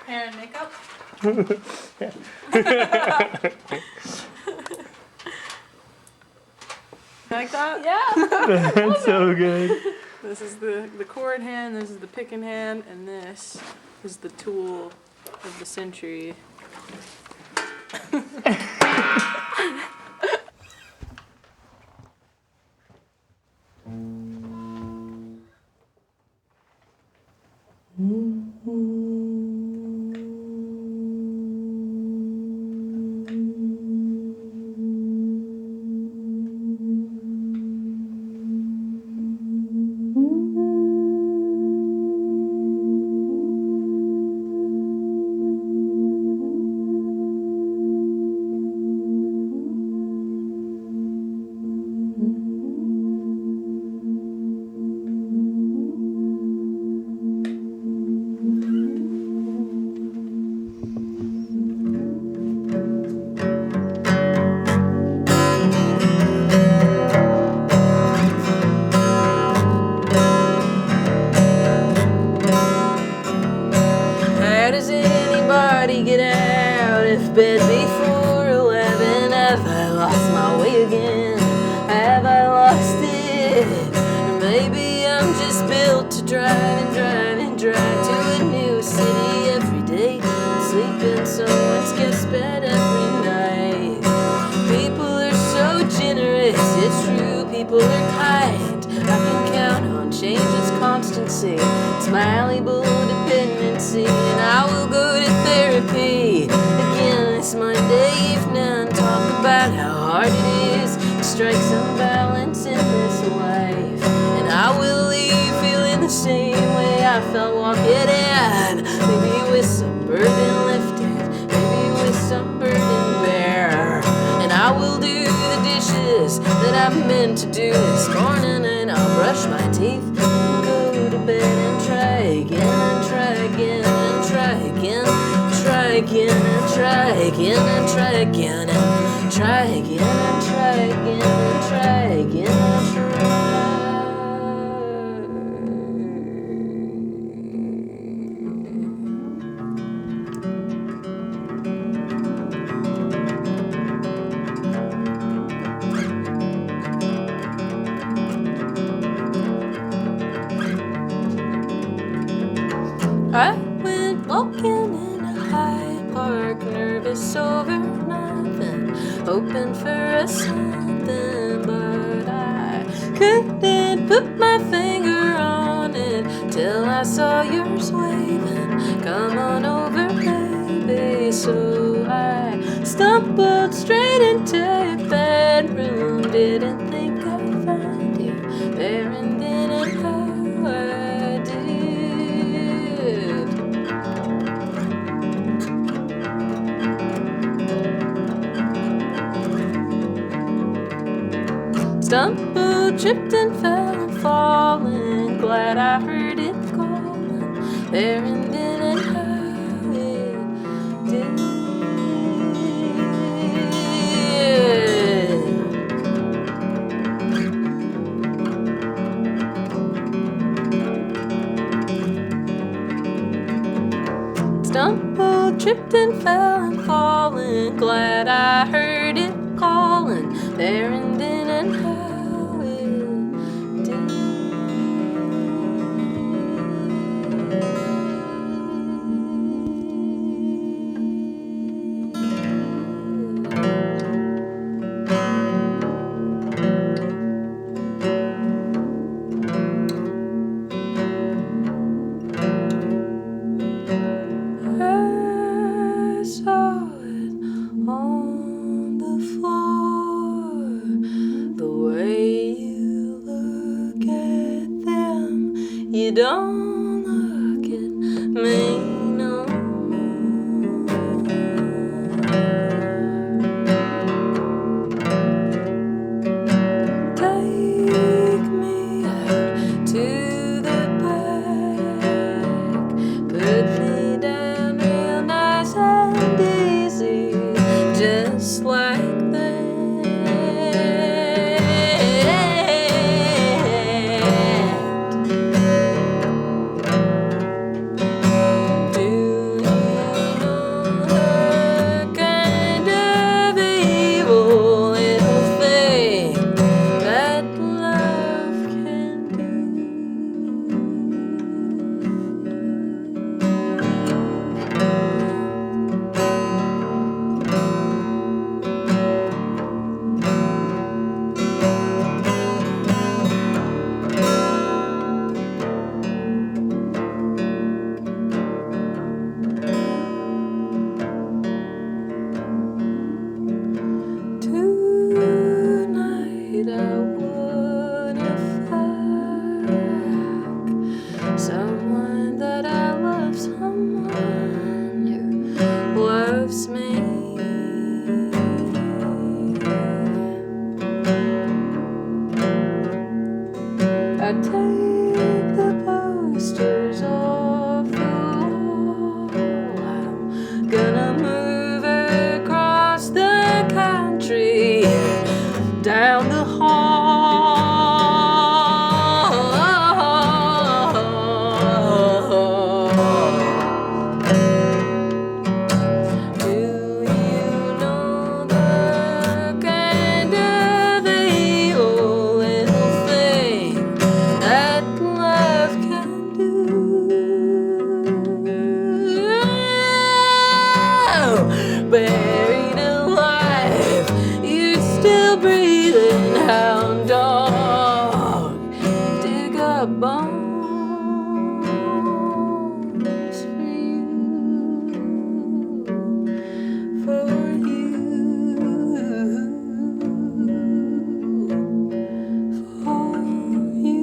Hair and makeup. Like that? Yeah. That's so good. This is the cord hand, this is the picking hand, and this is the tool of the century. How does anybody get out if bed before 11? Have I lost my way again? Have I lost it? Or maybe I'm just built to drive and drive and drive to a new city every day, sleep in someone's guest bed every night. People are so generous, it's true, people are kind. I can count on change, it's constancy, it's malleable dependency, and I will go to therapy again this Monday evening. Talk about how hard it is to strike some balance in this life, and I will leave feeling the same way I felt walking in. Maybe with some burden lifted, maybe with some burden bare, and I will do the dishes that I'm meant to do this morning, and I'll brush my teeth and go to bed and try again and try again and try again, try again and try again and try again and try again and try again and try again and try. I went walking in a Hyde Park, nervous over nothing, hoping for a something, but I couldn't put my finger on it till I saw yours waving. Come on over, baby. So I stumbled straight into your bedroom, didn't think I'd find you there, and then how I did. Stumbled, tripped and fell and falling, glad I heard it calling there, and then and how it did. Stumbled, tripped and fell and falling, glad I heard it calling there, and then and how it did. I saw it on the floor, the way you look at them, you don't look at me no more. Take me out to the back, put me down real nice and easy, just like that. someone that I love, someone who loves me. I take the posters off the wall. I'm gonna move across the country, down the hall. Do you know the kind of evil little thing that love can do? Buried alive, you're still breathing, hound dog. Dig up bones for you, for you, for you.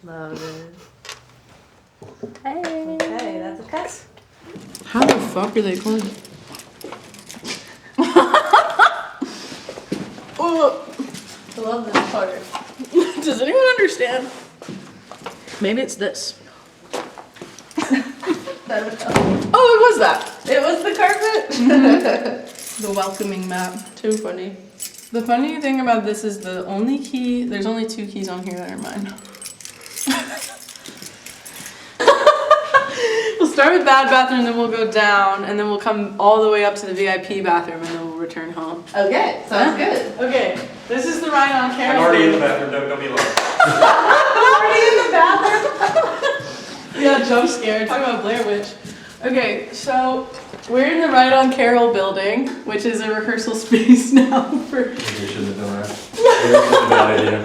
Love it. Hey. Okay, that's a cut. How the fuck are they closed? Oh, I love this part. does anyone understand? Maybe it's this. That was Oh, it was that. It was the carpet. The welcoming map. Too funny. The funny thing about this is the only key, there's only 2 keys on here that are mine. We'll start with bad bathroom, then we'll go down, and then we'll come all the way up to the VIP bathroom, and then we'll return home. Okay, sounds good. Okay, this is the ride on I'm Carroll. already in the bathroom, don't be loud. Already in the bathroom. Yeah, jump scare. Talk about Blair Witch. Okay, so we're in the Ride on Carroll building, which is a rehearsal space now for. You shouldn't have done that. It was a bad idea.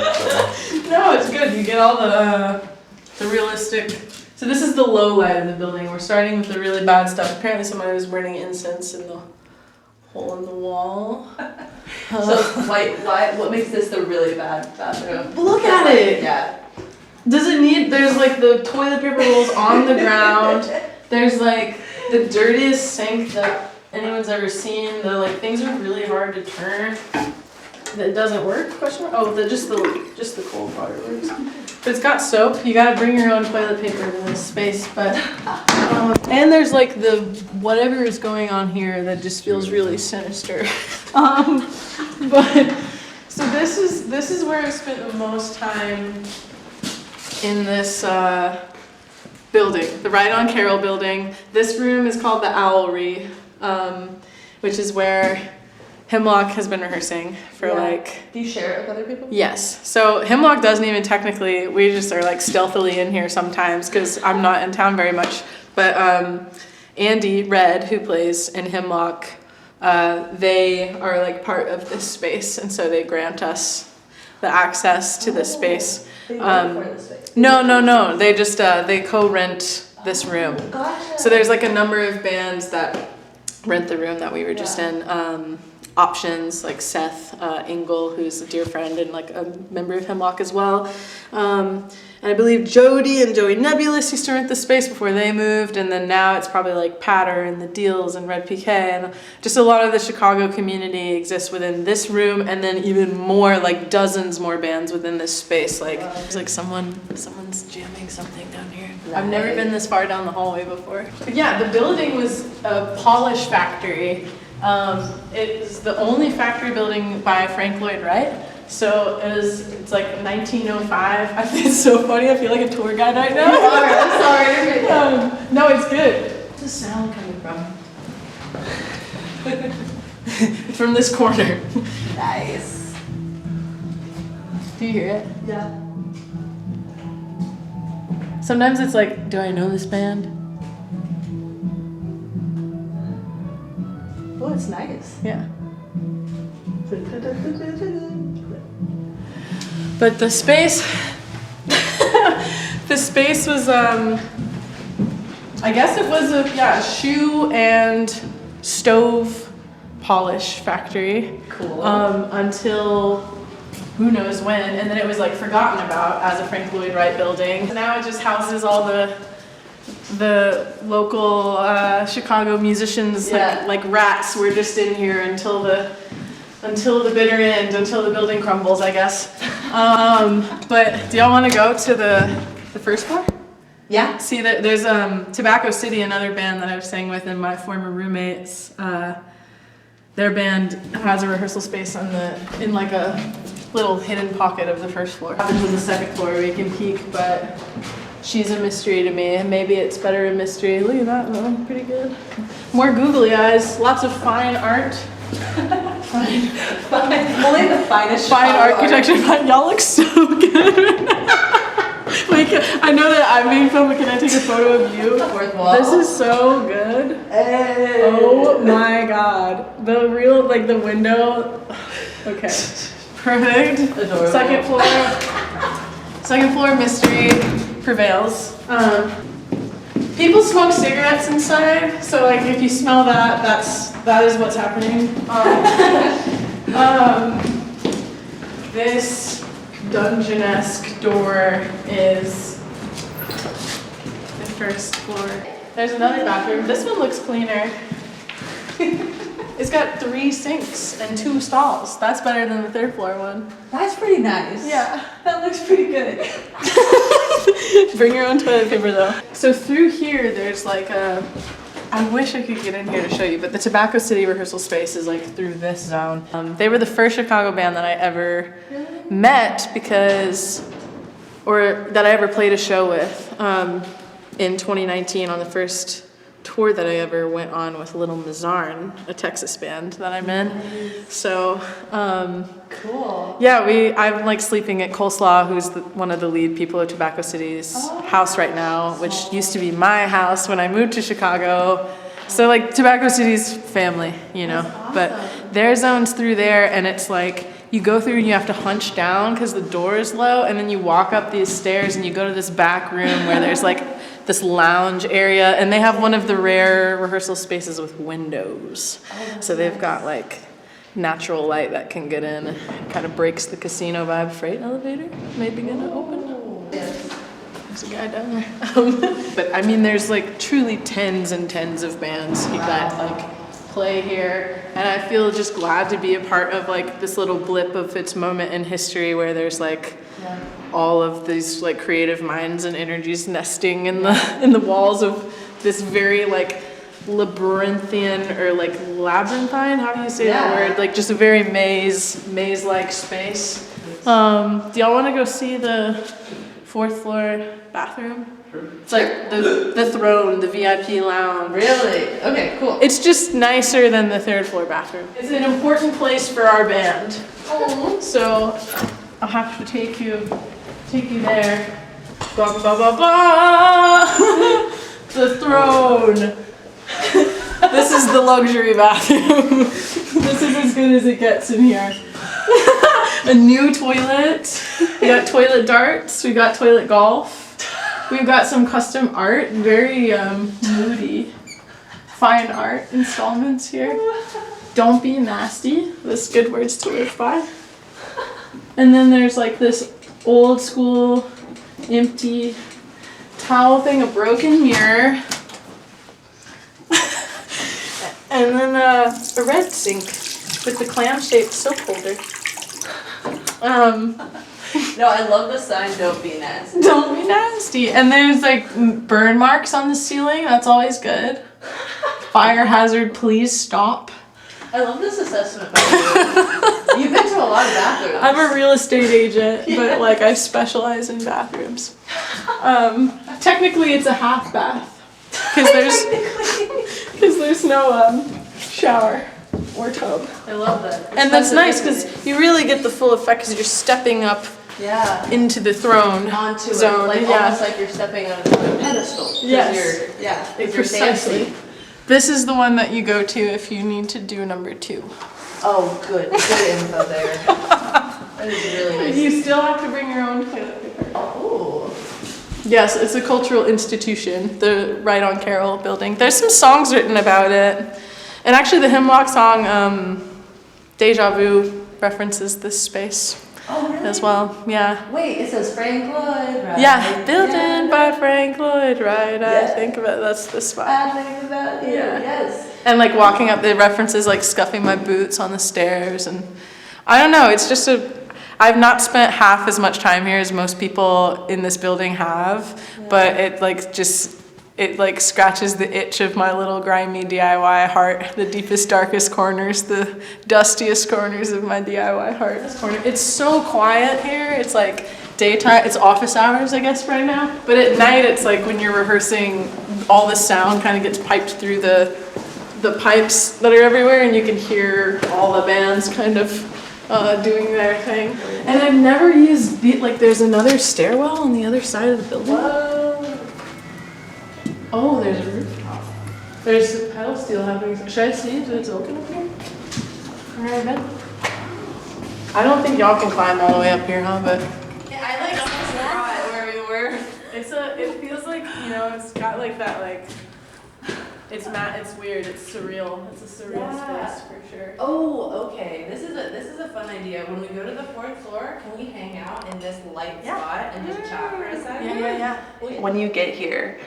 No, it's good. You get all the realistic. So this is the low light of the building. We're starting with the really bad stuff. Apparently, someone was burning incense in the hole in the wall. So why? What makes this the really bad bathroom? Look at it. Yeah. Does it need? There's like the toilet paper rolls on the ground. There's like the dirtiest sink that anyone's ever seen. The like things are really hard to turn. That doesn't work? Question mark? Oh, just the cold water works. But it's got soap. You gotta bring your own toilet paper to this space. But and there's like the whatever is going on here that just feels really sinister. But so this is where I spent the most time in this building, the Ride on Carroll building. This room is called the Owlry, which is where Hemlock has been rehearsing for like. Do you share it with other people? Yes. So Hemlock doesn't even technically, we just are like stealthily in here sometimes because I'm not in town very much. But Andy Red, who plays in Hemlock, they are like part of this space, and so they grant us the access to this space. They work for this space. No. They just they co-rent this room. Gotcha. So there's like a number of bands that rent the room that we were just in. Options like Seth Engel, who's a dear friend and like a member of Hemlock as well. And I believe Jody and Joey Nebulous used to rent the space before they moved, and then now it's probably like Patter and the Deals and Red PK, and just a lot of the Chicago community exists within this room, and then even more, like dozens more bands within this space. Like there's like someone's jamming something down here. Nice. I've never been this far down the hallway before. But yeah, the building was a polish factory. It was the only factory building by Frank Lloyd Wright. So it's like 1905. I think it's so funny. I feel like a tour guide right now. I'm sorry. No, it's good. Where's the sound coming from? It's from this corner. Nice. Do you hear it? Yeah. Sometimes it's like, do I know this band? Oh, it's nice. Yeah. But the space, the space was, I guess it was a shoe and stove polish factory. Cool. Until who knows when, and then it was like forgotten about as a Frank Lloyd Wright building. Now it just houses all the local Chicago musicians, like rats. We're just in here until the bitter end, until the building crumbles, I guess. But do y'all want to go to the first floor? Yeah. See, there's Tobacco City, another band that I was sang with, and my former roommates. Their band has a rehearsal space in like a little hidden pocket of the first floor. Happens on the second floor where you can peek, but she's a mystery to me. Maybe it's better a mystery. Look at that though, pretty good. More googly eyes, lots of fine art. Fine. Only the finest. Fine architecture. Y'all look so good. Wait, I know that I'm being filmed, but can I take a photo of you? Fourth wall. This is so good. Hey. Oh my god. The real, like the window. Okay. Perfect. Adorable. Second floor mystery prevails. People smoke cigarettes inside, so like if you smell that, that is what's happening. This dungeon-esque door is the first floor. There's another bathroom. This one looks cleaner. It's got 3 sinks and 2 stalls. That's better than the third floor one. That's pretty nice. Yeah. That looks pretty good. Bring your own toilet paper though. So through here, there's like I wish I could get in here to show you, but the Tobacco City rehearsal space is like through this zone. They were the first Chicago band that I ever met that I ever played a show with in 2019 on the first tour that I ever went on with Little Mazarn, a Texas band that I'm in. So, Cool. yeah, I'm like sleeping at Coleslaw, who's one of the lead people of Tobacco City's house right now, which used to be my house when I moved to Chicago. So like Tobacco City's family, you know, but their zone's through there, and it's like you go through and you have to hunch down because the door is low, and then you walk up these stairs and you go to this back room where there's like this lounge area, and they have one of the rare rehearsal spaces with windows. So they've got like natural light that can get in. It kind of breaks the casino vibe. Freight elevator maybe gonna open. There's a guy down there. But I mean, there's like truly tens and tens of bands that like play here, and I feel just glad to be a part of like this little blip of its moment in history where there's like all of these like creative minds and energies nesting in the walls of this very like labyrinthian or like labyrinthine, how do you say that word, like just a very maze-like space. Do y'all want to go see the 4th floor bathroom? Sure. It's like the throne, the VIP lounge. Really? Okay, cool. It's just nicer than the 3rd floor bathroom. It's an important place for our band. So I'll have to take you there. Ba ba ba ba ba. The throne. This is the luxury bathroom. This is as good as it gets in here. A new toilet. We got toilet darts. We got toilet golf. We've got some custom art, very moody, fine art installments here. Don't be nasty. That's good words to live by. And then there's like this old school empty towel thing, a broken mirror, and then a red sink with the clam-shaped soap holder. No, I love the sign, don't be nasty. Don't be nasty. And there's like burn marks on the ceiling. That's always good. Fire hazard, please stop. I love this assessment by you. You've been to a lot of bathrooms. I'm a real estate agent, but like I specialize in bathrooms. Technically it's a half bath because there's no shower or tub. I love that. And that's nice because you really get the full effect because you're stepping up Yeah. into the throne Onto zone. it, like yeah. almost like you're stepping on a pedestal. 'Cause Yes. You're Precisely. dancing. This is the one that you go to if you need to do number 2. Oh, good info there. That is really nice. You still have to bring your own toilet paper. Oh. Yes, it's a cultural institution, the right on Carroll building. There's some songs written about it. And actually the Hemlock song, Deja Vu, references this space as well. Yeah. Wait, it says Frank Lloyd Wright. Yeah, built in by Frank Lloyd Wright. I think about that's the spot. I think about you. Yeah. Yes. And like walking up, the references like scuffing my boots on the stairs, and I don't know. It's just I've not spent half as much time here as most people in this building have, but it like scratches the itch of my little grimy DIY heart, the deepest, darkest corners, the dustiest corners of my DIY heart. It's so quiet here. It's like daytime, it's office hours, I guess, right now. But at night, it's like when you're rehearsing, all the sound kind of gets piped through the pipes that are everywhere, and you can hear all the bands kind of doing their thing. And I've never used there's another stairwell on the other side of the building. Whoa. Oh, there's a rooftop. There's a pedal steel happening. Should I see if it's open up here? Alright, then. I don't think y'all can climb all the way up here, huh? But Yeah, I like almost forgot where we were. it feels like, it's got like that it's weird, it's surreal. It's a surreal space for sure. Oh, okay. This is a fun idea. When we go to the 4th floor, can we hang out in this light spot and just chat for a second? Yeah. When you get here,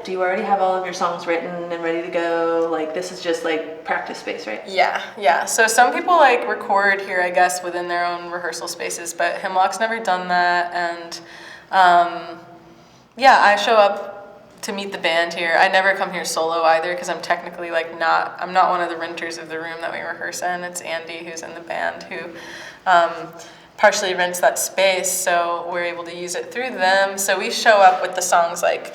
do you already have all of your songs written and ready to go? Like, this is just like practice space, right? Yeah. So some people like record here, I guess, within their own rehearsal spaces, but Hemlock's never done that, and I show up to meet the band here. I never come here solo either, because I'm technically I'm not one of the renters of the room that we rehearse in. It's Andy, who's in the band, who partially rents that space, so we're able to use it through them. So we show up with the songs like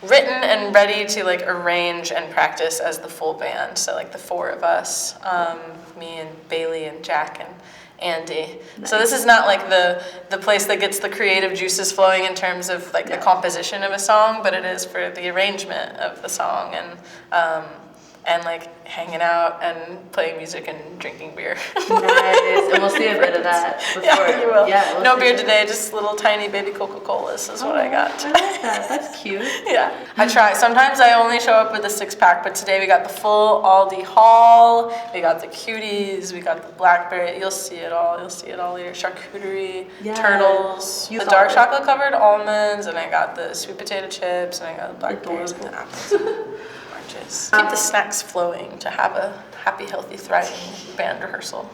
written and ready to like arrange and practice as the full band. So like the 4 of us, me and Bailey and Jack and Andy. Nice. So this is not like the place that gets the creative juices flowing in terms of like the composition of a song, but it is for the arrangement of the song and like hanging out and playing music and drinking beer. Nice. And we'll see a bit of that before. Yeah, you will. Yeah, no beer today, just little tiny baby Coca-Colas is what I got. I like that. That's cute. Yeah. I try. Sometimes I only show up with a 6-pack, but today we got the full Aldi haul. We got the cuties. We got the blackberry. You'll see it all. Later. Charcuterie, turtles, the dark chocolate covered almonds, and I got the sweet potato chips, and I got the blackberries and the apples. Oranges. Keep the snacks flowing to have a happy, healthy, thriving band rehearsal.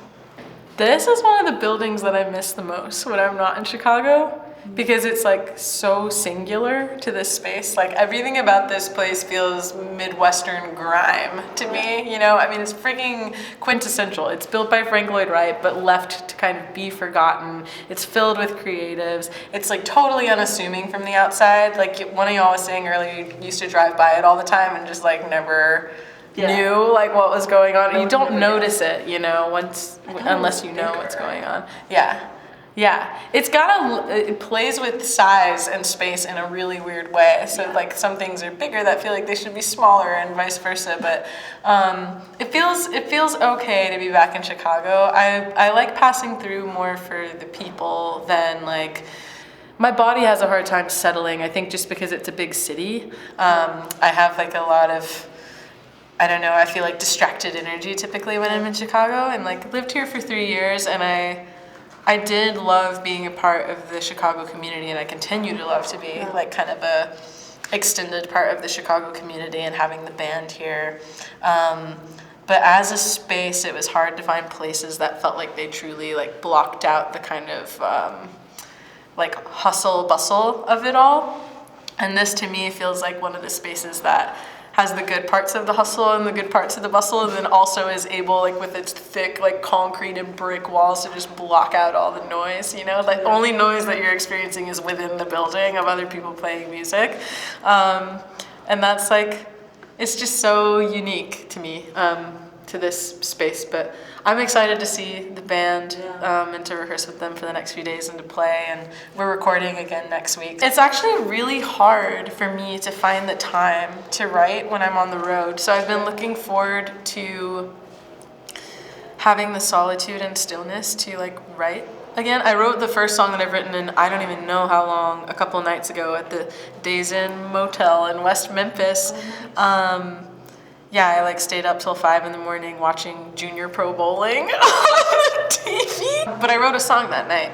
This is one of the buildings that I miss the most when I'm not in Chicago, because it's like so singular to this space. Like everything about this place feels Midwestern grime to me, I mean, it's freaking quintessential. It's built by Frank Lloyd Wright, but left to kind of be forgotten. It's filled with creatives. It's like totally unassuming from the outside. Like one of y'all was saying earlier, you used to drive by it all the time and just like never knew like what was going on. You don't notice it, unless you know what's going on. Yeah, it plays with size and space in a really weird way. So like some things are bigger that feel like they should be smaller and vice versa. But it feels okay to be back in Chicago. I like passing through more for the people than like. My body has a hard time settling. I think just because it's a big city. I have like a lot of. I don't know. I feel like distracted energy typically when I'm in Chicago, and like lived here for 3 years, and I did love being a part of the Chicago community, and I continue to love to be like kind of a extended part of the Chicago community and having the band here. But as a space, it was hard to find places that felt like they truly like blocked out the kind of like hustle bustle of it all. And this to me feels like one of the spaces that has the good parts of the hustle and the good parts of the bustle, and then also is able, like with its thick like concrete and brick walls, to just block out all the noise, Like only noise that you're experiencing is within the building of other people playing music. And that's like, it's just so unique to me. to this space. But I'm excited to see the band and to rehearse with them for the next few days and to play. And we're recording again next week. It's actually really hard for me to find the time to write when I'm on the road. So I've been looking forward to having the solitude and stillness to like write again. I wrote the first song that I've written in I don't even know how long, a couple nights ago at the Days Inn Motel in West Memphis. I like stayed up till 5 a.m. watching Junior Pro Bowling on TV. But I wrote a song that night,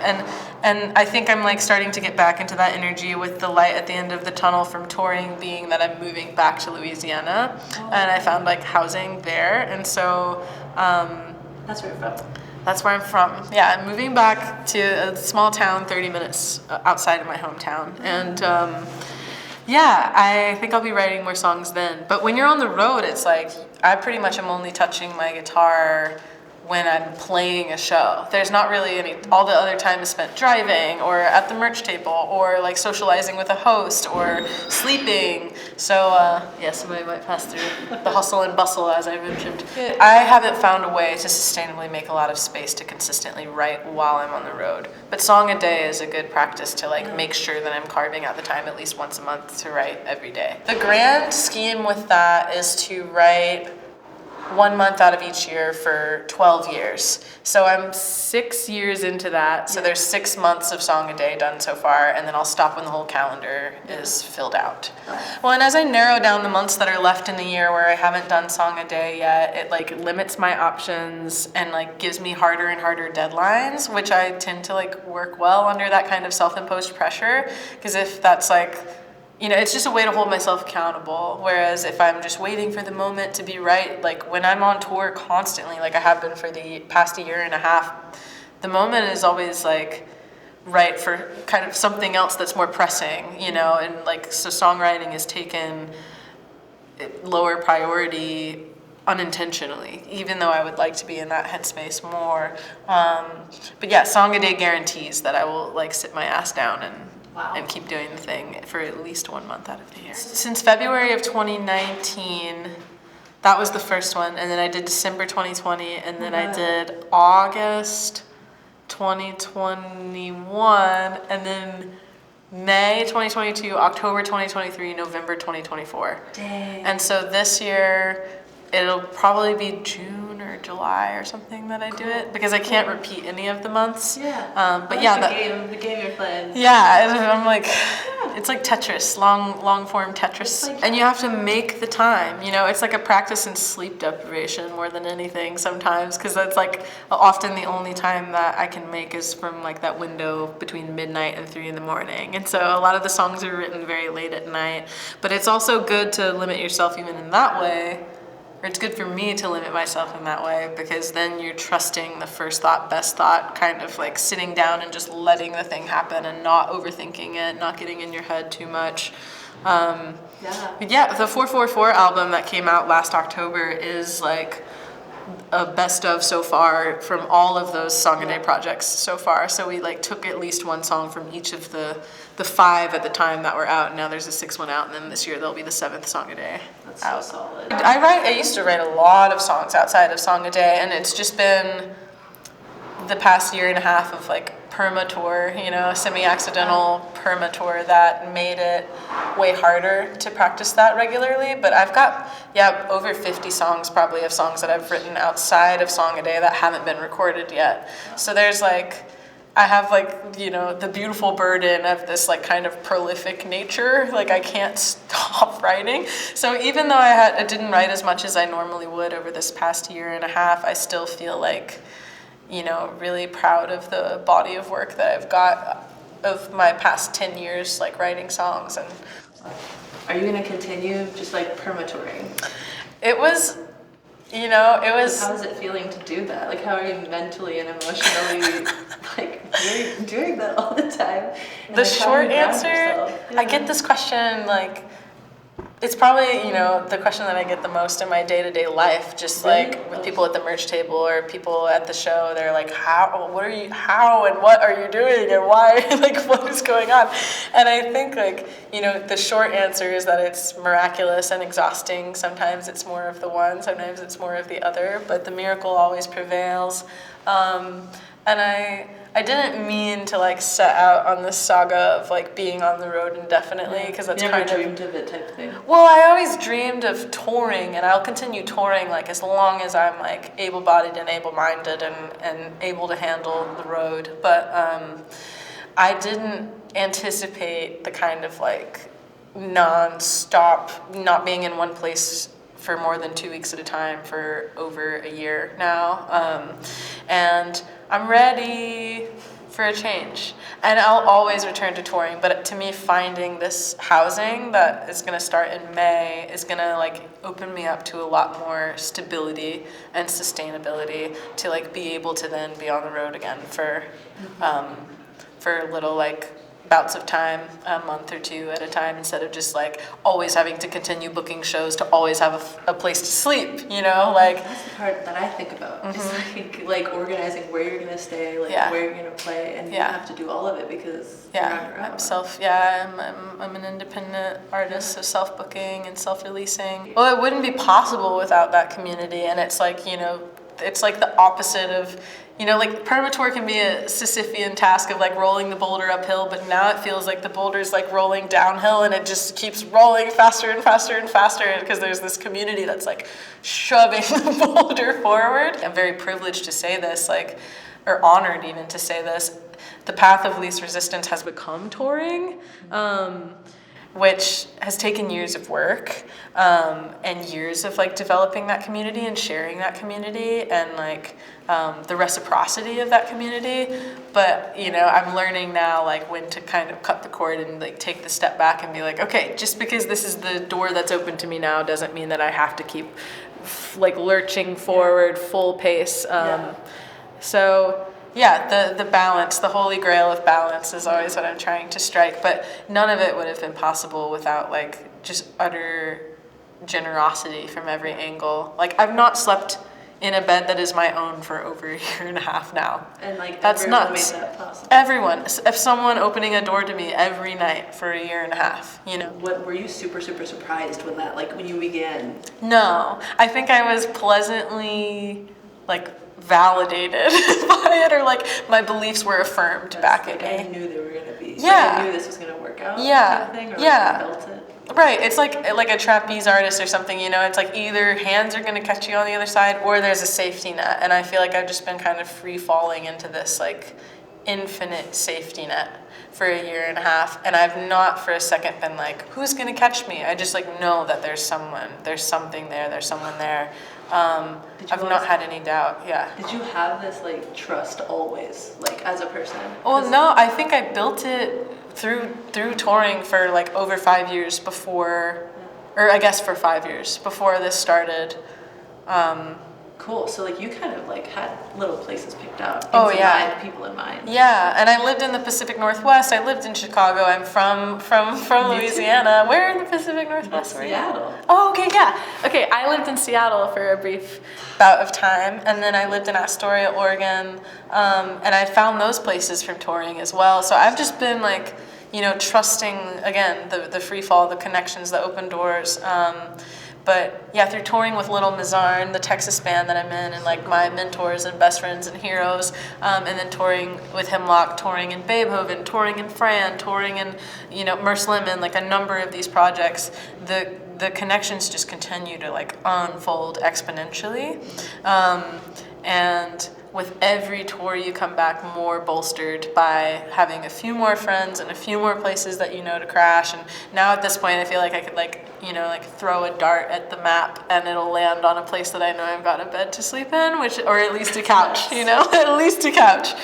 and I think I'm like starting to get back into that energy with the light at the end of the tunnel from touring being that I'm moving back to Louisiana, and I found like housing there, and so That's where you're from. that's where I'm from. Yeah, I'm moving back to a small town 30 minutes outside of my hometown, and I think I'll be writing more songs then. But when you're on the road, it's like I pretty much am only touching my guitar when I'm playing a show. There's not really any, all the other time is spent driving or at the merch table or like socializing with a host or sleeping. So somebody might pass through the hustle and bustle, as I mentioned. I haven't found a way to sustainably make a lot of space to consistently write while I'm on the road. But song a day is a good practice to like make sure that I'm carving out the time at least once a month to write every day. The grand scheme with that is to write 1 month out of each year for 12 years. So I'm 6 years into that. So there's 6 months of song a day done so far, and then I'll stop when the whole calendar is filled out. Well, and as I narrow down the months that are left in the year where I haven't done song a day yet, it like limits my options and like gives me harder and harder deadlines, which I tend to like work well under that kind of self-imposed pressure. Because if that's like, it's just a way to hold myself accountable. Whereas if I'm just waiting for the moment to be right, like when I'm on tour constantly, like I have been for the past year and a half, the moment is always like right for kind of something else that's more pressing, and like, so songwriting is taken lower priority unintentionally, even though I would like to be in that headspace more. But yeah, song a day guarantees that I will like sit my ass down and keep doing the thing for at least 1 month out of the year. Since February of 2019, that was the first one, and then I did December 2020, and then I did August 2021, and then May 2022, October 2023, November 2024. Dang. And so this year, it'll probably be June or July or something that I do it, because I can't repeat any of the months. Yeah. But the game you're playing. Yeah, I'm like, it's like Tetris, long form Tetris, and you have to make the time. It's like a practice in sleep deprivation more than anything sometimes, because that's like often the only time that I can make is from like that window between midnight and 3 a.m. And so a lot of the songs are written very late at night, but it's also good to limit yourself even in that way. Or it's good for me to limit myself in that way, because then you're trusting the first thought, best thought, kind of like sitting down and just letting the thing happen and not overthinking it, not getting in your head too much. The 444 album that came out last October is like a best of so far from all of those song a day projects so far. So we like took at least one song from each of the 5 at the time that were out, and now there's a 6th one out, and then this year there'll be the 7th song a day. That's so solid. I used to write a lot of songs outside of song a day, and it's just been the past year and a half of like perma tour, semi-accidental perma tour that made it way harder to practice that regularly. But I've got over 50 songs probably of songs that I've written outside of song a day that haven't been recorded yet. So there's like, I have like, the beautiful burden of this like kind of prolific nature. Like I can't stop writing. So even though I didn't write as much as I normally would over this past year and a half, I still feel like, really proud of the body of work that I've got of my past 10 years like writing songs. And are you going to continue just like perma-touring? It was. How is it feeling to do that? Like, how are you mentally and emotionally, like, doing that all the time? And The like, short answer, I get this question, like, It's probably, you know, the question that I get the most in my day-to-day life, just like with people at the merch table or people at the show. They're like, how and what are you doing and why, like, what is going on? And I think, like, you know, the short answer is that it's miraculous and exhausting. Sometimes it's more of the one, sometimes it's more of the other, but the miracle always prevails. And I didn't mean to like set out on this saga of like being on the road indefinitely, because that's You never kind dreamed of it type thing. Well, I always dreamed of touring, and I'll continue touring like as long as I'm like able-bodied and able-minded and able to handle the road. But I didn't anticipate the kind of like non-stop, not being in one place for more than 2 weeks at a time for over a year now. And I'm ready for a change. And I'll always return to touring, but to me, finding this housing that is gonna start in May is gonna like open me up to a lot more stability and sustainability to like be able to then be on the road again for little like bouts of time, a month or two at a time, instead of just like always having to continue booking shows to always have a place to sleep, you know, like. That's the part that I think about. It's like organizing where you're gonna stay, like where you're gonna play, and you have to do all of it because you're on your own. I'm an independent artist, so self-booking and self-releasing. Well, it wouldn't be possible without that community, and it's like, you know, it's like the opposite of, you know, like perma tour can be a Sisyphean task of like rolling the boulder uphill, but now it feels like the boulder's like rolling downhill and it just keeps rolling faster and faster and faster because there's this community that's like shoving the boulder forward. I'm very privileged to say this, like, or honored even to say this. The path of least resistance has become touring, which has taken years of work and years of like developing that community and sharing that community and like the reciprocity of that community. But you know, I'm learning now like when to kind of cut the cord and like take the step back and be like, okay, just because this is the door that's open to me now doesn't mean that I have to keep like lurching forward full pace. So yeah, the balance, the holy grail of balance is always what I'm trying to strike, but none of it would have been possible without like just utter generosity from every angle. Like I've not slept in a bed that is my own for over a year and a half now. And like that's nuts. Made that possible. Everyone, if someone opening a door to me every night for a year and a half, you know. What were you super surprised when you began? No, I think I was pleasantly like validated by it, or like my beliefs were affirmed back at me. I knew they were gonna be. Yeah. I knew this was gonna work out. Yeah. Kind of thing, or Yeah. Like felt it. Right, it's like a trapeze artist or something, you know, it's like either hands are gonna catch you on the other side or there's a safety net, and I feel like I've just been kind of free falling into this like infinite safety net for a year and a half, and I've not for a second been like, who's gonna catch me? I just like know that there's someone, there's something there, there's someone there. I've not had any doubt, yeah. Did you have this like trust always, like as a person? Well, no, I think I built it through touring for like over 5 years before, or I guess for 5 years before this started. Cool. So like you kind of like had little places picked out. Oh yeah. Mind, people in mind. Yeah, and I lived in the Pacific Northwest. I lived in Chicago. I'm from Louisiana. Where in the Pacific Northwest? Seattle. Oh, okay, yeah. Okay, I lived in Seattle for a brief bout of time, and then I lived in Astoria, Oregon, and I found those places from touring as well. So I've just been like, you know, trusting again the free fall, the connections, the open doors. But yeah, through touring with Little Mizarn, the Texas band that I'm in, and like my mentors and best friends and heroes, and then touring with Hemlock, touring in Beethoven, touring in Fran, touring in, you know, Merce Lemon, like a number of these projects, the connections just continue to like unfold exponentially. And with every tour you come back more bolstered by having a few more friends and a few more places that you know to crash. And now at this point I feel like I could like, you know, like throw a dart at the map and it'll land on a place that I know I've got a bed to sleep in, or at least a couch, you know, at least a couch.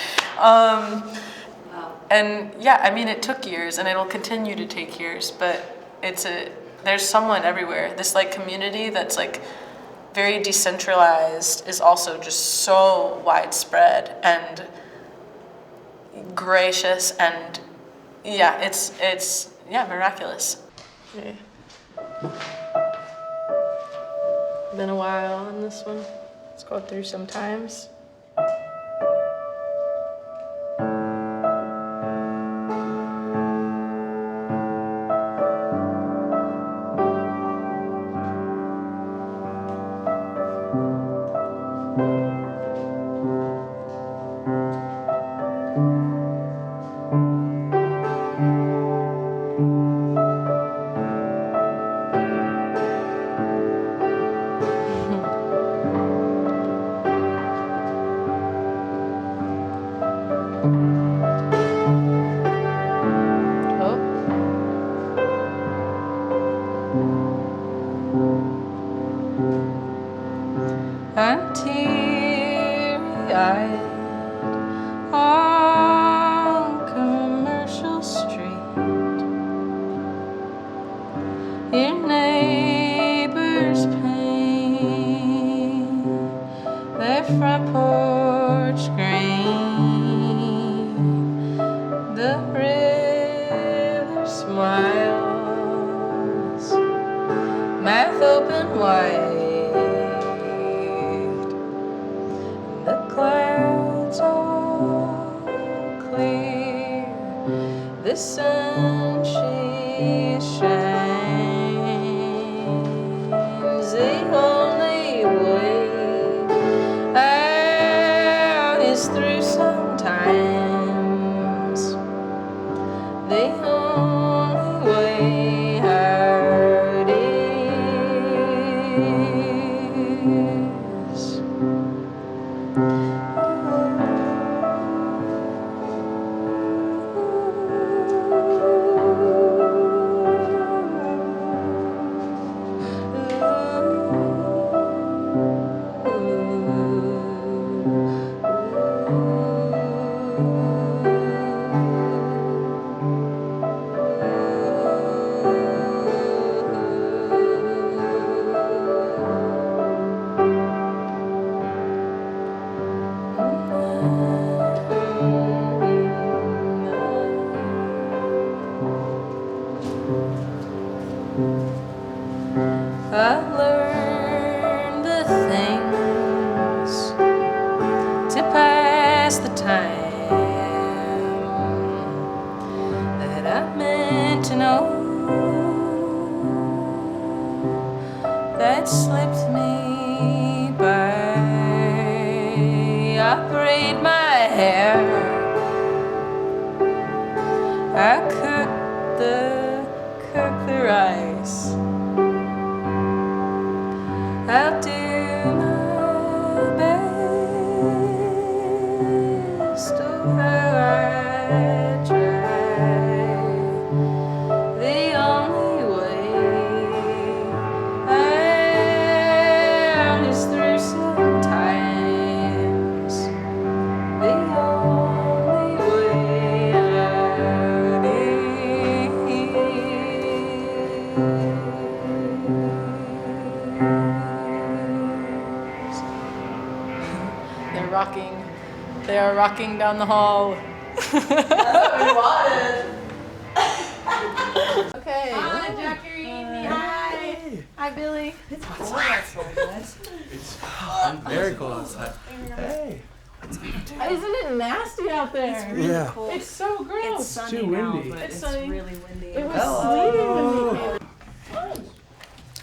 And yeah, I mean, it took years and it'll continue to take years, but there's someone everywhere. This like community that's like very decentralized is also just so widespread and gracious, and yeah, it's miraculous. Yeah. Been a while on this one. Let's go through some times. I'm teary-eyed on Commercial Street. Your neighbors paint their front porch green. The river smiles, mouth open wide. The clouds are clear, the sun she shines. The only way out is through sometimes. The only way out is. I learned the things to pass the time that I meant to know, that slipped me by. I braid my hair, I cook the rice. I'll do my best, oh how I try. The only way out is through sometimes. The only way out is. They're rocking. They are rocking down the hall. Okay. Hi, Jacqueline. Hi. Hi, Billy. It's very cold outside. Hey. Isn't it nasty out there? Yeah. It's so gross. It's sunny too now, windy. but It's it's sunny. really windy. It was Hello. sleeting when we came.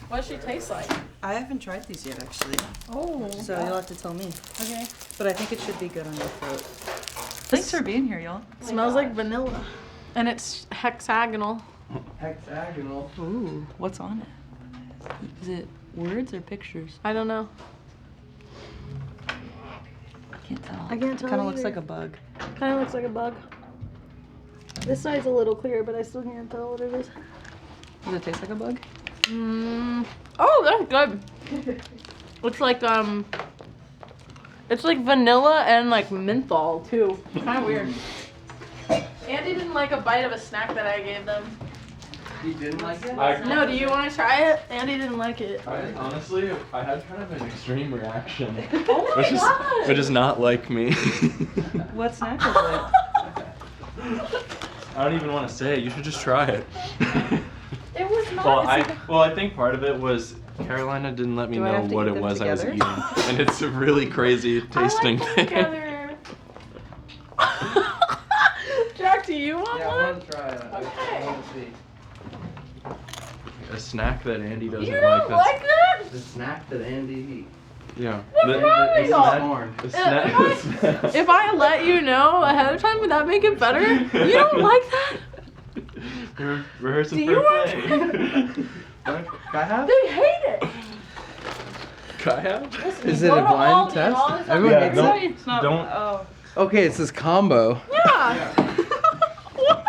What does she taste like? I haven't tried these yet, actually. Oh. So you'll have to tell me. Okay. But I think it should be good on your throat. Thanks for being here, y'all. It smells like vanilla. And it's hexagonal. Hexagonal. Ooh, what's on it? Is it words or pictures? I don't know. I can't tell. I can't tell Kind of looks either. like a bug. Kind of looks like a bug. This side's a little clear, but I still can't tell what it is. Does it taste like a bug? Oh, that's good. It's like vanilla and like menthol too. Kind of weird. Andy didn't like a bite of a snack that I gave them. He didn't like it? No, do you want to try it? Andy didn't like it. Honestly, I had kind of an extreme reaction. Oh my god! Which is not like me. What snack is it? I don't even want to say it. You should just try it. It was not. Well, I think part of it was Carolina didn't let me Do I know have to what eat it them was I was together? eating, and it's a really crazy tasting thing. Jack, do you want Yeah, I one? want to try it. I want to see. A snack that Andy doesn't You like. don't like that? The snack that Andy Yeah. What's wrong with y'all? corn. The snack. If I let you know ahead of time, would that make it better? You don't like that? We're rehearsing Do for you a want play. Can I have? They hate it. Kaya? Is it a blind test? Everyone hates it? It's not. Don't- Oh. Okay, it's this combo. Yeah. What?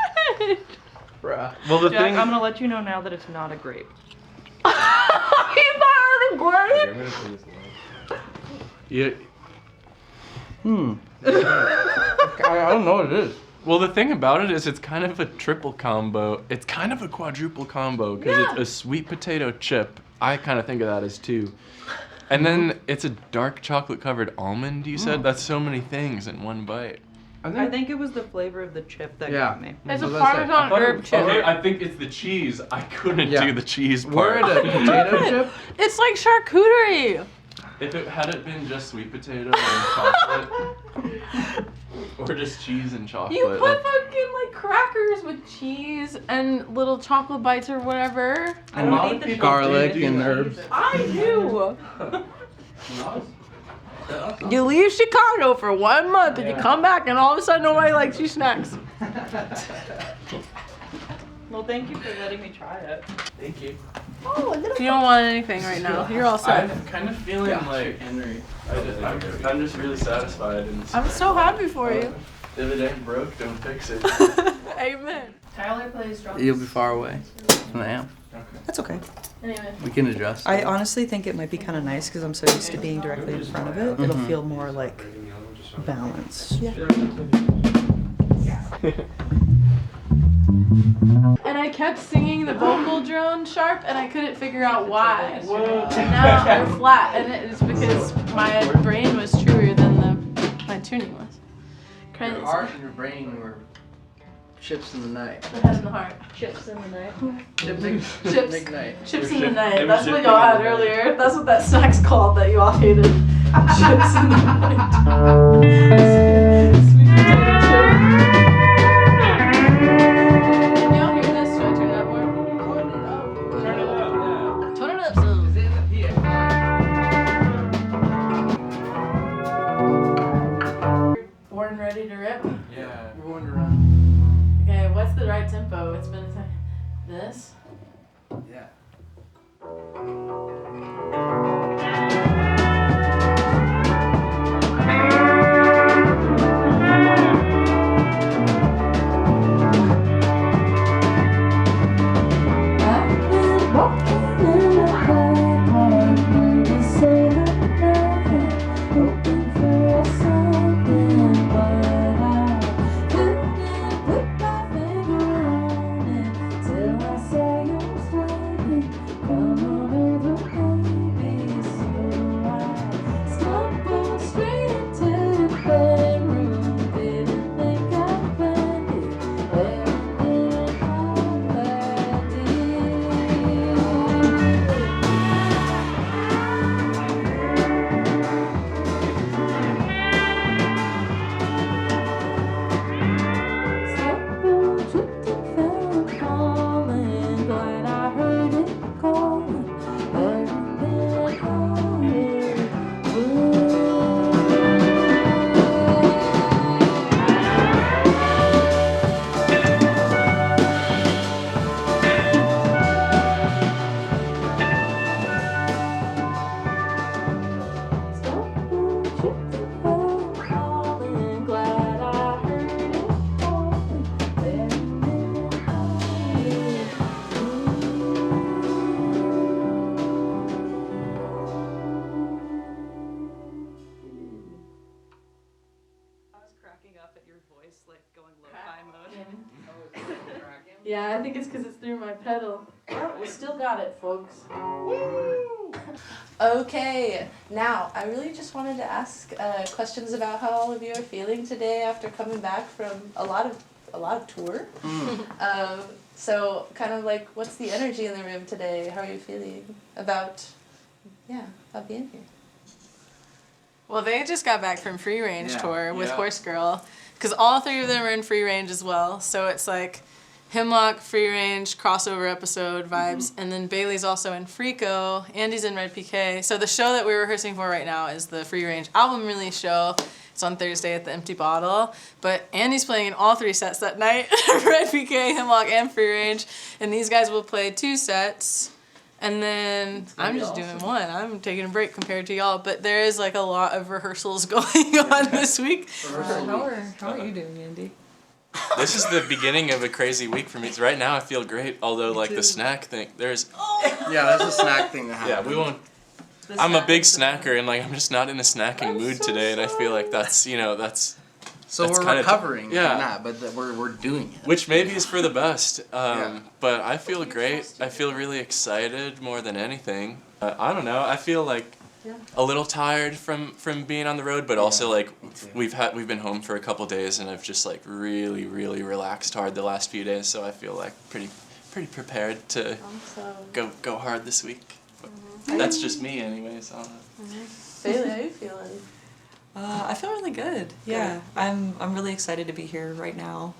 Bruh. Well, the Jack, thing. I'm gonna let you know now that it's not a grape. You thought it was I'm great? gonna put this away. Yeah. I don't know what it is. Well, the thing about it is it's kind of a triple combo. It's kind of a quadruple combo because Yeah. it's a sweet potato chip. I kind of think of that as two. And then it's a dark chocolate covered almond, you said? That's so many things in one bite. I think it was the flavor of the chip that Yeah. got me. It's a What was I saying? Parmesan herb chip. Okay, I think it's the cheese. I couldn't Yeah. do the cheese We're part. at a potato chip. It's like charcuterie. If it had it been just sweet potato and chocolate, or just cheese and chocolate. You put fucking like crackers with cheese and little chocolate bites or whatever. I don't eat the cheese. Garlic do and that. herbs. I do. You leave Chicago for 1 month and you come back and all of a sudden nobody likes your snacks. Well, thank you for letting me try it. Thank you. You don't want anything right now. You're all set. I'm kind of feeling like Henry. I'm just really satisfied. And I'm so happy for you. if it ain't broke, don't fix it. Amen. Tyler plays drums. You'll be far away from the amp. That's okay. Anyway. We can adjust. I honestly think it might be kind of nice because I'm so used to being directly in front of it. It'll feel more like balanced. Yeah. And I kept singing the vocal drone sharp and I couldn't figure out why. And now they're flat and it is because my brain was truer than my tuning was. Crazy. Your heart and your brain were chips in the night. My head in the heart. Chips in the night. Chips night. Chips It in the was night. shif- That's it what was y'all had shifting in the night. earlier. That's what that snack's called that you all hated. Chips in the night. Sweet potato chip. Can y'all hear this? Should I turn it up more? Turn it up, Turn it up some. Born ready to rip. yeah. We're going to run. Okay, what's the right tempo? It's been this. Yeah. Yeah, I think it's because it's through my pedal. Oh, we still got it, folks. Okay, now I really just wanted to ask questions about how all of you are feeling today after coming back from a lot of tour. So kind of like, what's the energy in the room today? How are you feeling about being here? Well, they just got back from Free Range tour with Horse Girl, because all three of them are in Free Range as well. So it's like Hemlock, Free Range, crossover episode vibes, and then Bailey's also in Frico, Andy's in Red PK. So the show that we're rehearsing for right now is the Free Range album release show. It's on Thursday at the Empty Bottle, but Andy's playing in all 3 sets that night, Red PK, Hemlock, and Free Range, and these guys will play 2 sets. And then I'm just doing one. I'm taking a break compared to y'all, but there is like a lot of rehearsals going on this week. How are you doing, Andy? This is the beginning of a crazy week for me. Right now I feel great, although like the snack thing, there's... Yeah, there's a snack thing that happens. Yeah, we won't... I'm a big snacker, and like I'm just not in a snacking mood today, and I feel like that's, you know, that's... So that's we're recovering from yeah. that, but we're doing it. Which maybe is for the best. Yeah. But I feel great. I feel really excited more than anything. I don't know. I feel like a little tired from being on the road, but also like we've been home for a couple days, and I've just like really relaxed hard the last few days. So I feel like pretty prepared to go hard this week. But that's just me, anyways. Bailey, how you feeling? I feel really good. Yeah, I'm really excited to be here right now.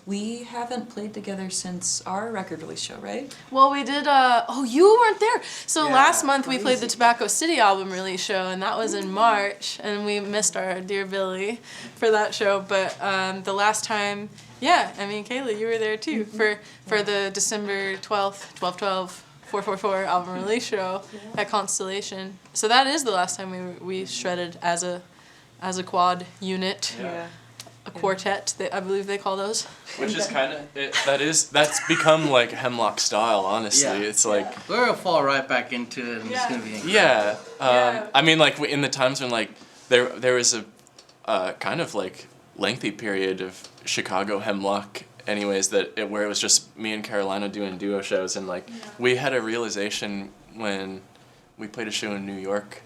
We haven't played together since our record release show, right? Well, we did, you weren't there. So last month we played the Tobacco City album release show, and that was in March, and we missed our dear Billy for that show. But the last time, Kayla, you were there too, for the December 12th, 12/12, 444 album release show at Constellation. So that is the last time we shredded as a quad unit. Yeah. A quartet, I believe they call those. Which is kind of that's become like Hemlock style, honestly. Yeah. It's like we're gonna fall right back into it, and it's gonna be incredible. I mean, like in the times when like there was a kind of like lengthy period of Chicago Hemlock, anyways, where it was just me and Carolina doing duo shows, and like we had a realization when we played a show in New York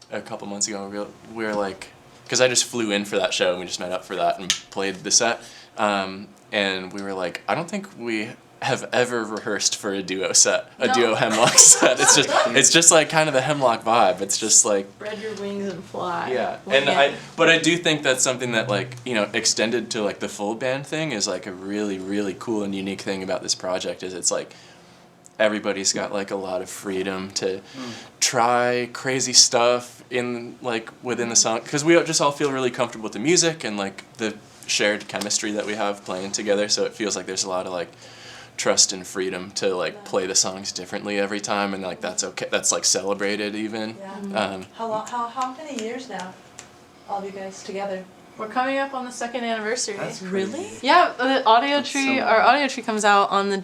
a couple months ago. We were like, because I just flew in for that show, and we just met up for that and played the set. And we were like, I don't think we have ever rehearsed for a duo set, duo Hemlock set. It's just like kind of the Hemlock vibe. It's just like spread your wings and fly. Yeah, and I do think that's something that like, you know, extended to like the full band thing is like a really cool and unique thing about this project is it's like everybody's got like a lot of freedom to try crazy stuff in like within the song, because we just all feel really comfortable with the music and like the shared chemistry that we have playing together, so it feels like there's a lot of like trust and freedom to like play the songs differently every time, and like that's okay, that's like celebrated even. How many years now, all of you guys together? We're coming up on the 2nd anniversary. That's Really? Yeah, the audio tree. Our audio tree comes out on the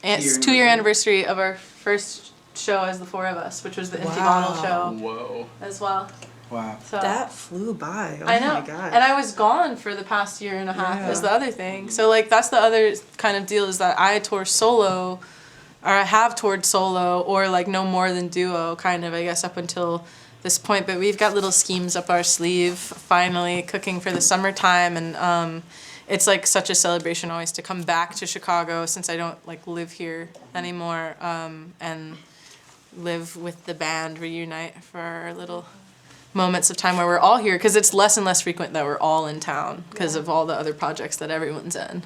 2-year anniversary of our first show as the 4 of us, which was the Empty Bottle show. Whoa. As well. Wow. So That flew by. Oh I know. my god. And I was gone for the past year and a half is the other thing. So like that's the other kind of deal is that I tour solo, or I have toured solo, or like no more than duo kind of, I guess, up until this point. But we've got little schemes up our sleeve finally cooking for the summertime, and it's like such a celebration always to come back to Chicago since I don't like live here anymore, and live with the band, reunite for our little moments of time where we're all here, because it's less and less frequent that we're all in town because of all the other projects that everyone's in,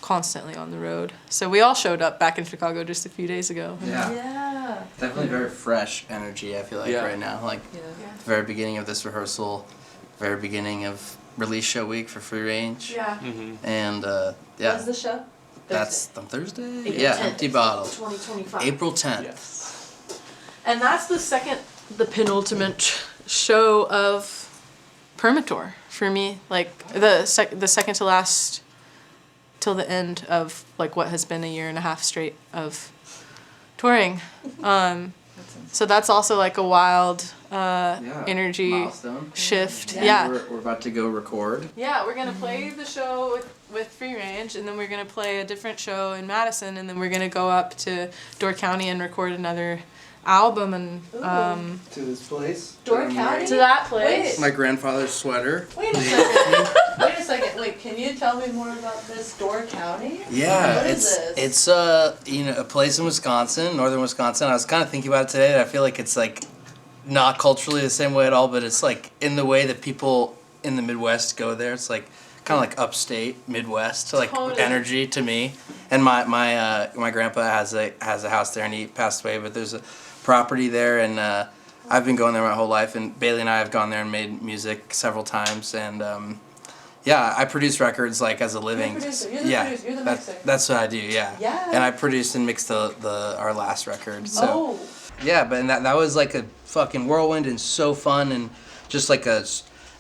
constantly on the road. So we all showed up back in Chicago just a few days ago. Yeah. Definitely very fresh energy, I feel like, right now. Like, the very beginning of this rehearsal, very beginning of release show week for Free Range. Yeah. And, When's the show? That's on Thursday? April yeah, 10th. Empty Bottle. 2025. April 10th. Yes. And that's the penultimate show of Permator for me. Like the second to last till the end of like what has been a year and a half straight of touring. So that's also like a wild energy Milestone. shift. We're about to go record. Yeah, we're gonna play the show with Free Range, and then we're gonna play a different show in Madison, and then we're gonna go up to Door County and record another album, and To this place. Door County? to that place. My grandfather's sweater. Wait a second. Wait a second. Wait, can you tell me more about this Door County? Yeah, What is it's this? a place in Wisconsin, northern Wisconsin. I was kind of thinking about it today, and I feel like it's like not culturally the same way at all, but it's like in the way that people in the Midwest go there. It's like kind of like upstate Midwest, like Totally. energy to me. And my grandpa has a house there, and he passed away, but there's a property there, and I've been going there my whole life, and Bailey and I have gone there and made music several times, and yeah, I produce records like as a living. You're the producer. You're the yeah, producer. You're the mixer. that's what I do. Yeah. Yeah. And I produced and mixed our last record. So Oh. yeah, but and that was like a fucking whirlwind and so fun and just like a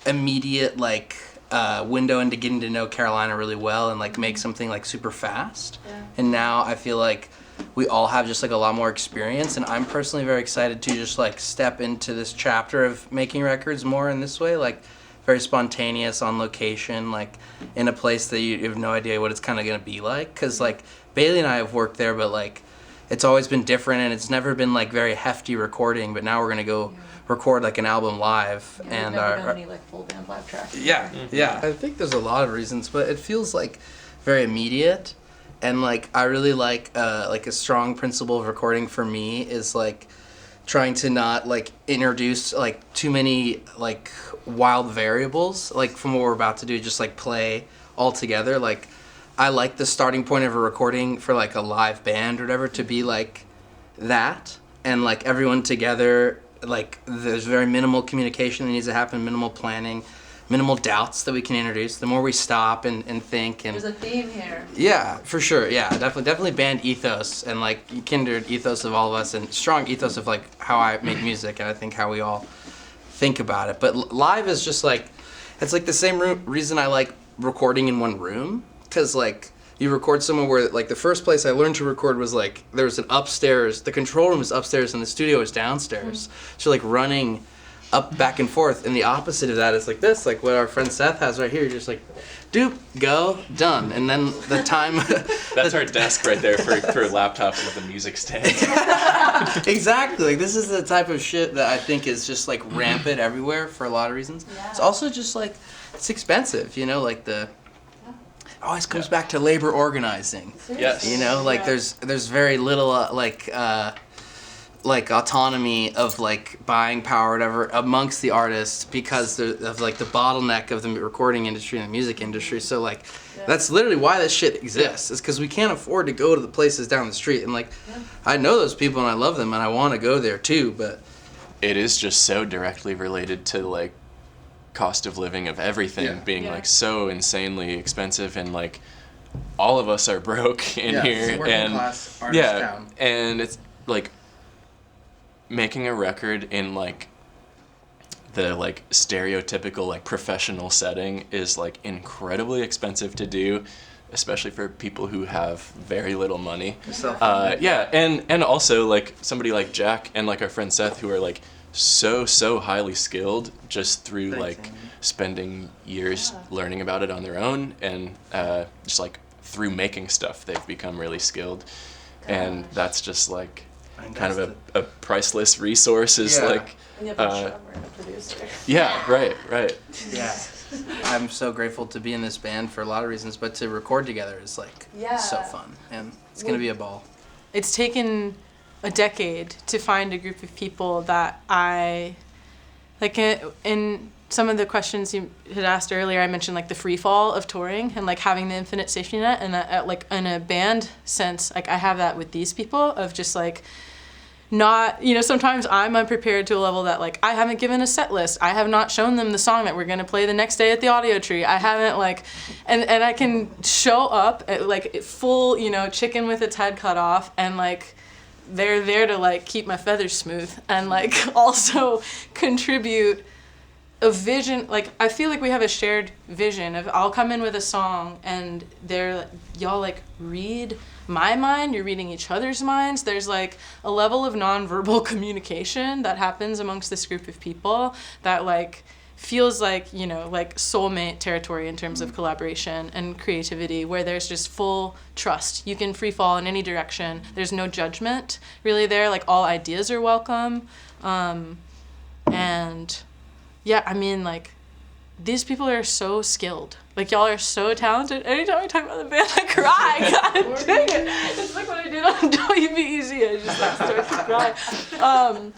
immediate like window into getting to know Carolina really well and like make something like super fast. Yeah. And now I feel like we all have just like a lot more experience, and I'm personally very excited to just like step into this chapter of making records more in this way, like very spontaneous, on location, like in a place that you have no idea what it's kind of going to be like, because like Bailey and I have worked there, but like it's always been different, and it's never been like very hefty recording, but now we're going to go record like an album live. Yeah, and we've never done any like full band live tracks. yeah, yeah. I think there's a lot of reasons, but it feels like very immediate, and like I really like a strong principle of recording for me is like trying to not like introduce like too many like wild variables like from what we're about to do, just like play all together. Like I like the starting point of a recording for like a live band or whatever to be like that, and like everyone together, like there's very minimal communication that needs to happen, minimal planning, minimal doubts that we can introduce. The more we stop and think, and There's a theme here. yeah, for sure. Yeah, definitely band ethos and like kindred ethos of all of us, and strong ethos of like how I make music, and I think how we all think about it. But live is just like, it's like the same reason I like recording in one room, because like you record somewhere where like the first place I learned to record was like there was an upstairs, the control room was upstairs and the studio was downstairs. So like running up back and forth, and the opposite of that is like this, like what our friend Seth has right here. You're just like doop, go, done, and then the time That's our desk right there for laptops with the music stand. exactly, like this is the type of shit that I think is just like rampant everywhere for a lot of reasons. Yeah. It's also just like it's expensive, you know, like the always comes back to labor organizing. Yes. You know, like Yeah. there's very little like autonomy of like buying power or whatever amongst the artists because of like the bottleneck of the recording industry and the music industry. So like that's literally why this shit exists. It's because we can't afford to go to the places down the street, and like I know those people and I love them and I want to go there too, but It is just so directly related to like cost of living of everything being like so insanely expensive, and like all of us are broke in here, and and it's like making a record in like the like stereotypical like professional setting is like incredibly expensive to do, especially for people who have very little money. Yeah, and also like somebody like Jack and like our friend Seth, who are like so highly skilled just through like spending years learning about it on their own, and just like through making stuff they've become really skilled. And that's just like kind of a priceless resource is like And you have a drummer and a producer. right. yeah. I'm so grateful to be in this band for a lot of reasons, but to record together is like so fun, and it's gonna be a ball. It's taken a decade to find a group of people that I like. In some of the questions you had asked earlier, I mentioned like the free fall of touring and like having the infinite safety net, and like in a band sense, like I have that with these people of just like not, you know, sometimes I'm unprepared to a level that like I haven't given a set list. I have not shown them the song that we're gonna play the next day at the audio tree. I haven't like, and I can show up at like full, you know, chicken with its head cut off, and like they're there to like keep my feathers smooth and like also contribute a vision. Like I feel like we have a shared vision of I'll come in with a song and y'all like read my mind, you're reading each other's minds. There's like a level of nonverbal communication that happens amongst this group of people that like feels like, you know, like soulmate territory in terms of collaboration and creativity, where there's just full trust. You can free fall in any direction. There's no judgment really there. Like all ideas are welcome. And yeah, I mean, like these people are so skilled like y'all are so talented. Anytime I talk about the band, I cry. God dang it! It's like when I did on WBEZ, I just like start to cry.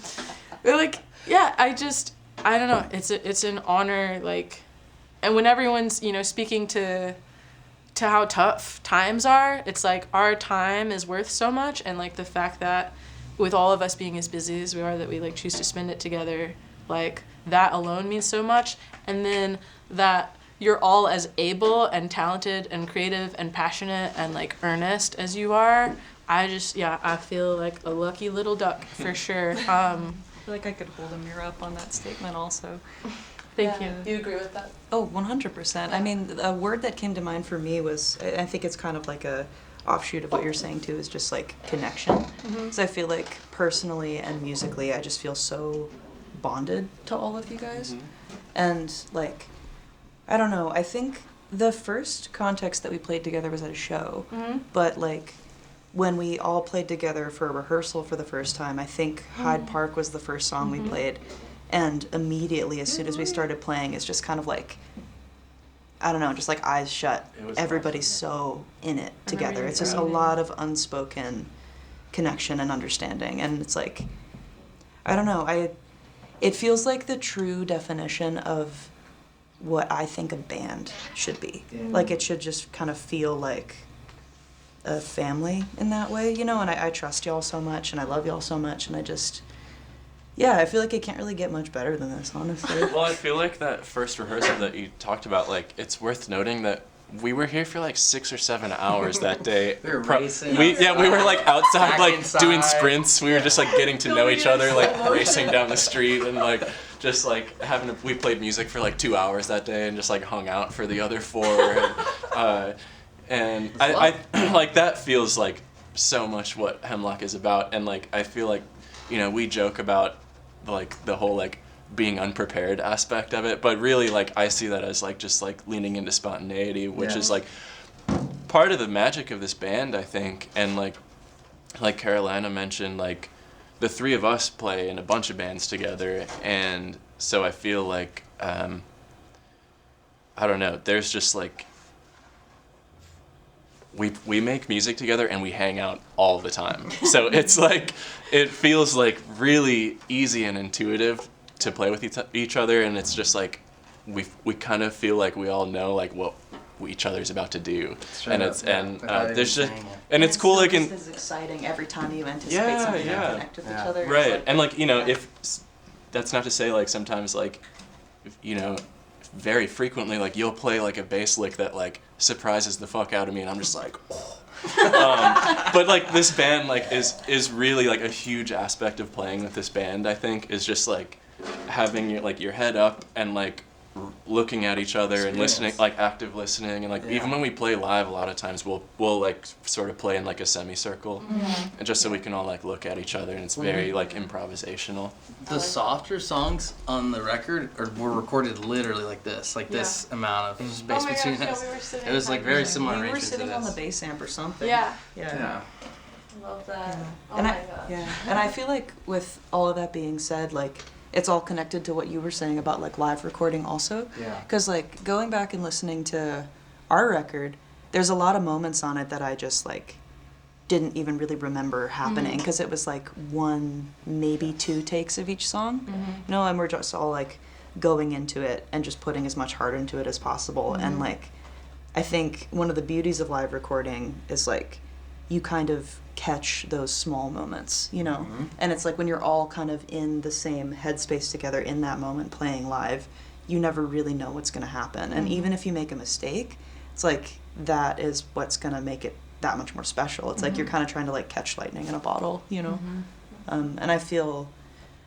But like, yeah, I don't know. It's an honor, like, and when everyone's speaking to how tough times are, it's like our time is worth so much, and like the fact that with all of us being as busy as we are, that we like choose to spend it together, like that alone means so much. And then that you're all as able and talented and creative and passionate and like earnest as you are, I feel like a lucky little duck for sure. I feel like I could hold a mirror up on that statement also. Thank you. You agree with that? Oh, 100%. I mean, a word that came to mind for me was, I think it's kind of like a offshoot of what you're saying too, is just like connection. So I feel like personally and musically, I just feel so bonded to all of you guys. And like, I don't know, I think the first context that we played together was at a show, but like when we all played together for a rehearsal for the first time, I think Hyde Park was the first song we played, and immediately as soon as we started playing, it's just kind of like, I don't know, just like eyes shut. Everybody's so in it together. It's just a lot of unspoken connection and understanding, and it's like, I don't know, it feels like the true definition of what I think a band should be. Like it should just kind of feel like a family in that way, and I trust y'all so much, and I love y'all so much, and I just, I feel like it can't really get much better than this, honestly. Well, I feel like that first rehearsal that you talked about, like, it's worth noting that we were here for like 6 or 7 hours that day. We were racing. We were like outside, like inside. doing sprints. We were just like getting to know each other, like racing down the street, and like just like we played music for like 2 hours that day, and just like hung out for the other 4. And I like that feels like so much what Hemlock is about, and like I feel like we joke about like the whole like being unprepared aspect of it, but really like I see that as like just like leaning into spontaneity, which is like part of the magic of this band, I think. And like Carolina mentioned, like the 3 of us play in a bunch of bands together, and so I feel like I don't know, there's just like we make music together and we hang out all the time, so it's like it feels like really easy and intuitive to play with each other, and it's just like we kind of feel like we all know like what each other's about to do, and it's there's just and it's cool like in it's exciting every time you anticipate something and connect with each other. Right, like, and like if that's not to say like sometimes like very frequently like you'll play like a bass lick that like surprises the fuck out of me, and I'm just like but like this band like is really like a huge aspect of playing with this band, I think, is just like having your head up and like looking at each other and listening, like active listening, and like even when we play live, a lot of times we'll like sort of play in like a semicircle, and just so we can all like look at each other, and it's very like improvisational. The softer songs on the record were recorded literally like this, this amount of space between us. It was like very similar we were arrangements to sitting on the this. bass amp or something. Yeah. Love that. Oh And my god. And I feel like with all of that being said, like it's all connected to what you were saying about like live recording also. Yeah. Because like going back and listening to our record, there's a lot of moments on it that I just like didn't even really remember happening, because it was like 1, maybe 2 takes of each song, and we're just all like going into it and just putting as much heart into it as possible. And like I think one of the beauties of live recording is like you kind of catch those small moments, and it's like when you're all kind of in the same headspace together in that moment playing live, you never really know what's going to happen. And even if you make a mistake, it's like that is what's going to make it that much more special. It's like you're kind of trying to like catch lightning in a bottle, and I feel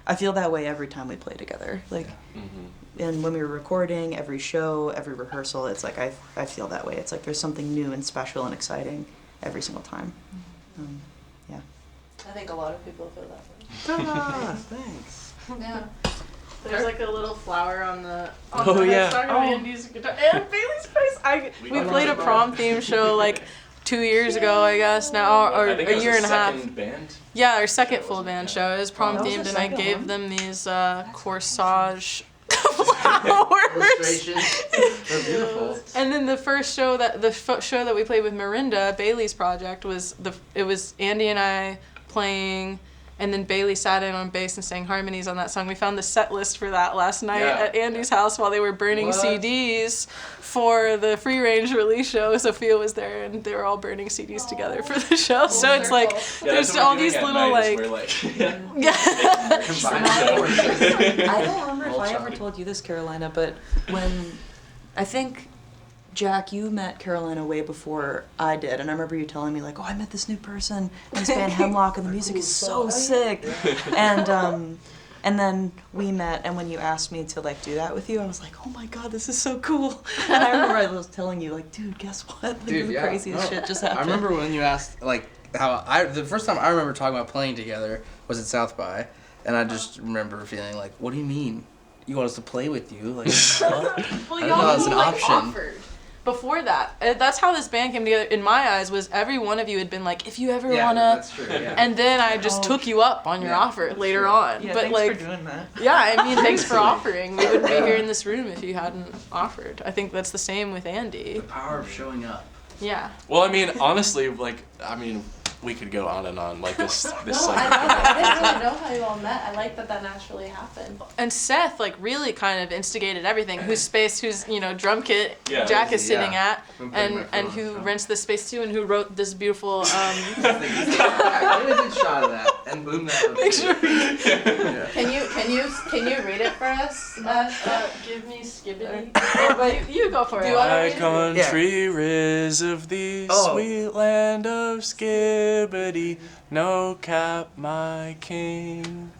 that way every time we play together, like and when we were recording, every show, every rehearsal, it's like I feel that way. It's like there's something new and special and exciting every single time. I think a lot of people feel that way. Thanks. Yeah. There's like a little flower on the Oh, yeah. headstock of Andy's guitar. And Bailey's face. We played a prom theme show like 2 years ago, I guess now, or a year and a half. Band. Yeah, our second full band show. It was prom That was themed, the and I second gave one. them these corsage Illustrations. They're beautiful. And then the first show that we played with Mirinda, Bailey's project, was Andy and I playing, and then Bailey sat in on bass and sang harmonies on that song. We found the set list for that last night at Andy's house while they were burning CDs for the Free Range release show. Sophia was there, and they were all burning CDs together for the show. So it's like there's all these little like. I don't remember if I ever told you this, Carolina, but when I think Jack, you met Carolina way before I did, and I remember you telling me like, "Oh, I met this new person in this band Hemlock, and the music is so sick." And then we met, and when you asked me to like do that with you, I was like, "Oh my god, this is so cool!" And I remember I was telling you like, "Dude, guess what? Like, the craziest shit just happened." I remember when you asked like the first time I remember talking about playing together was at South by, and I just remember feeling like, "What do you mean? You want us to play with you?" Like, what? Well, I didn't know that was an option. Offered. Before that, that's how this band came together. In my eyes, was every one of you had been like, if you ever wanna, that's true. Yeah. and then I just took you up on your offer later on. Yeah, but thanks like, for doing that. yeah, I mean, thanks for offering. We wouldn't be here in this room if you hadn't offered. I think that's the same with Andy. The power of showing up. Yeah. Well, I mean, honestly, like, I mean, we could go on and on like this. No, This I like. love it. I didn't really know how you all met. I like that naturally happened. And Seth like really kind of instigated everything. Whose drum kit Yeah. Jack is sitting at, Been putting my and phone on who the rents this space too, and who wrote this beautiful. Get a good shot of that and boom that. Picture. Can you read it for us? Give me skibbity. You go for it. My country ris of the sweet land of Skibbity, no cap my king.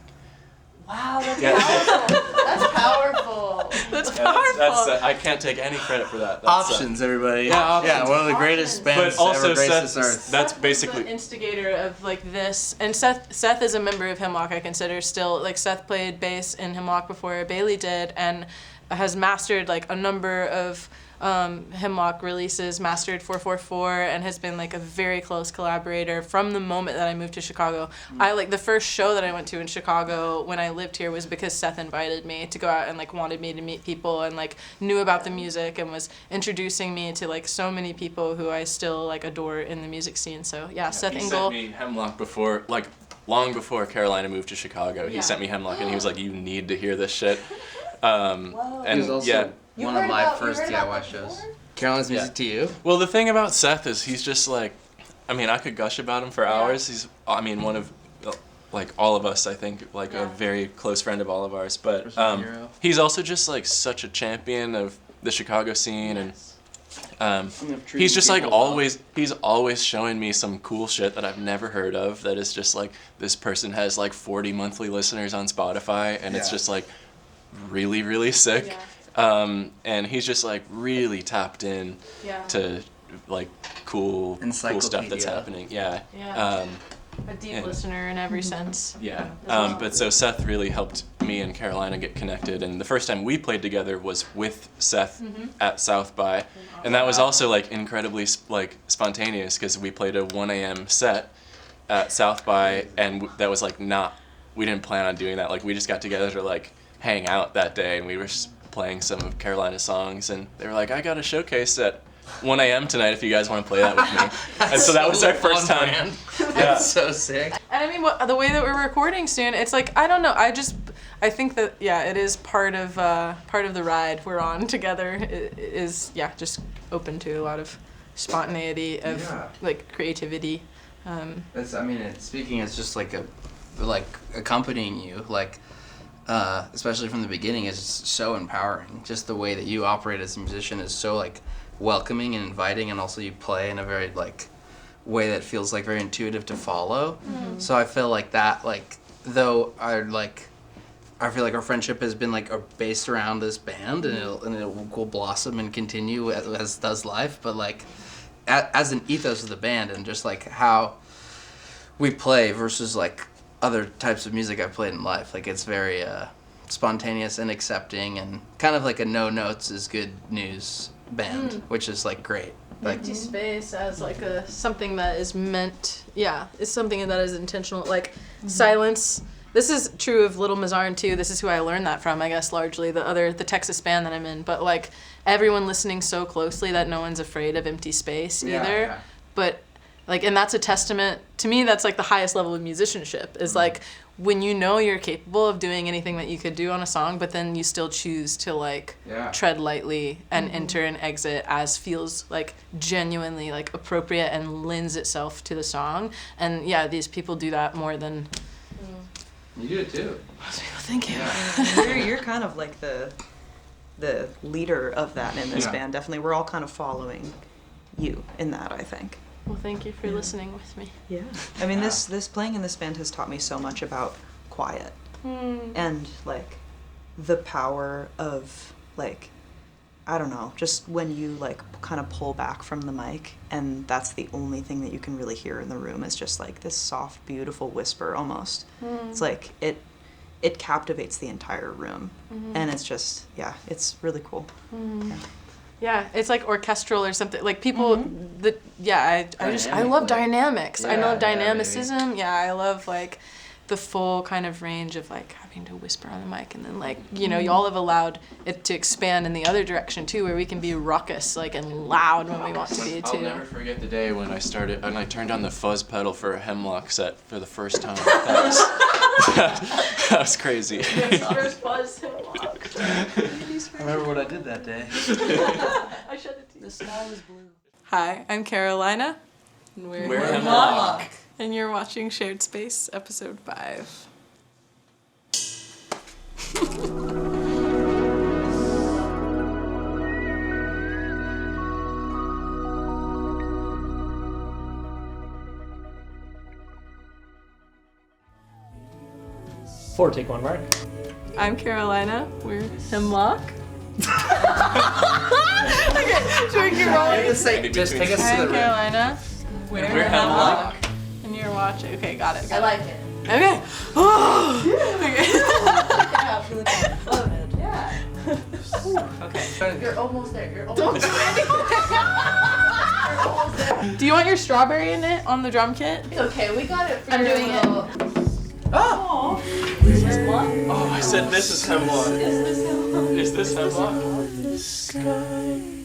Wow, that's Yeah. powerful. That's powerful. That's Yeah, powerful. I can't take any credit for that. That's, Options, everybody. Yeah, options. Yeah, one of the greatest bands But also ever graced Seth, this earth. that's Seth basically. was the instigator of like this, and Seth is a member of Hemlock. I consider still like Seth played bass in Hemlock before Bailey did, and has mastered like a number of Hemlock releases, mastered 444, and has been like a very close collaborator from the moment that I moved to Chicago. I like the first show that I went to in Chicago when I lived here was because Seth invited me to go out and like wanted me to meet people and like knew about the music and was introducing me to like so many people who I still like adore in the music scene. So yeah, Seth He Engel. sent me Hemlock before, like, long before Carolina moved to Chicago. He Yeah. sent me Hemlock, and he was like, "You need to hear this shit." And He was also yeah. one of my first DIY shows. Carolina's music to you? Well, the thing about Seth is he's just like, I mean, I could gush about him for hours. He's, I mean, one of, like, all of us, I think, like, a very close friend of all of ours. But Personal hero. he's also just, like, such a champion of the Chicago scene. And he's just, like, he's always showing me some cool shit that I've never heard of that is just, like, this person has, like, 40 monthly listeners on Spotify, and it's Yeah. just, like, really, really sick. Yeah. And he's just like really tapped in Yeah. to like cool stuff that's Encyclopedia. happening. Yeah. Yeah. A deep and- listener in every sense. Yeah. But so Seth really helped me and Carolina get connected, and the first time we played together was with Seth at South by, and that was also like incredibly like spontaneous because we played a 1 a.m. set at South by, and that was like we didn't plan on doing that. Like we just got together to like hang out that day, and we were just playing some of Carolina's songs, and they were like, "I got a showcase at 1 a.m. tonight if you guys want to play that with me." And so that was our first time. Yeah. Yeah. That's so sick. And I mean, the way that we're recording soon, it's like I don't know. I think that it is part of the ride we're on together. It is just open to a lot of spontaneity of like creativity. It's, I mean, speaking as just like accompanying you, like. Especially from the beginning, is so empowering. Just the way that you operate as a musician is so like welcoming and inviting, and also you play in a very like way that feels like very intuitive to follow. So I feel like that, like, though I feel like our friendship has been like based around this band, and it will blossom and continue as does life. But like as an ethos of the band and just like how we play versus like other types of music I've played in life. Like it's very spontaneous and accepting, and kind of like a no notes is good news band, which is like great. Like Empty space as like something that is meant. Yeah, it's something that is intentional. Like silence This is true of Little Mazarn too. This is who I learned that from, I guess, largely the Texas band that I'm in. But like everyone listening so closely that no one's afraid of empty space either. Yeah. But like, and that's a testament to me. That's like the highest level of musicianship is like when you know you're capable of doing anything that you could do on a song, but then you still choose to like tread lightly and enter and exit as feels like genuinely like appropriate and lends itself to the song. And yeah, these people do that more than. You do it too. Thank you. You're kind of like the leader of that in this band. Definitely, we're all kind of following you in that, I think. Well, thank you for listening with me. Yeah. I mean, this playing in this band has taught me so much about quiet and like the power of like, I don't know, just when you like kind of pull back from the mic and that's the only thing that you can really hear in the room is just like this soft, beautiful whisper almost. It's like it captivates the entire room and it's just, yeah, it's really cool. Yeah, it's like orchestral or something. Like people, I love dynamics. I love dynamicism. Yeah, I love like the full kind of range of like having to whisper on the mic and then like, you know, y'all have allowed it to expand in the other direction too, where we can be raucous like and loud when we want to be too. I'll never forget the day when I turned on the fuzz pedal for a Hemlock set for the first time. That was crazy. First buzz Hemlock. I remember what I did that day. I showed it to you. The sky was blue. Hi, I'm Carolina. And We're Hemlock. And you're watching Shared Space, episode 5. Four, take one, Mark. I'm Carolina. We're Hemlock. Okay, should we keep rolling? Just take us to the I'm room. Carolina. We're Hemlock. And you're watching. Okay, got it. I like it. Okay. Oh. Okay. Yeah, I feel like I'm floated. Yeah. Okay. You're almost there. You're almost there. You're almost there. Do you want your strawberry in it on the drum kit? Okay, we got it for I'm your doing it. little... Oh. Is this one? Oh, I said this is Hemlock. Is this one? Is this Hemlock?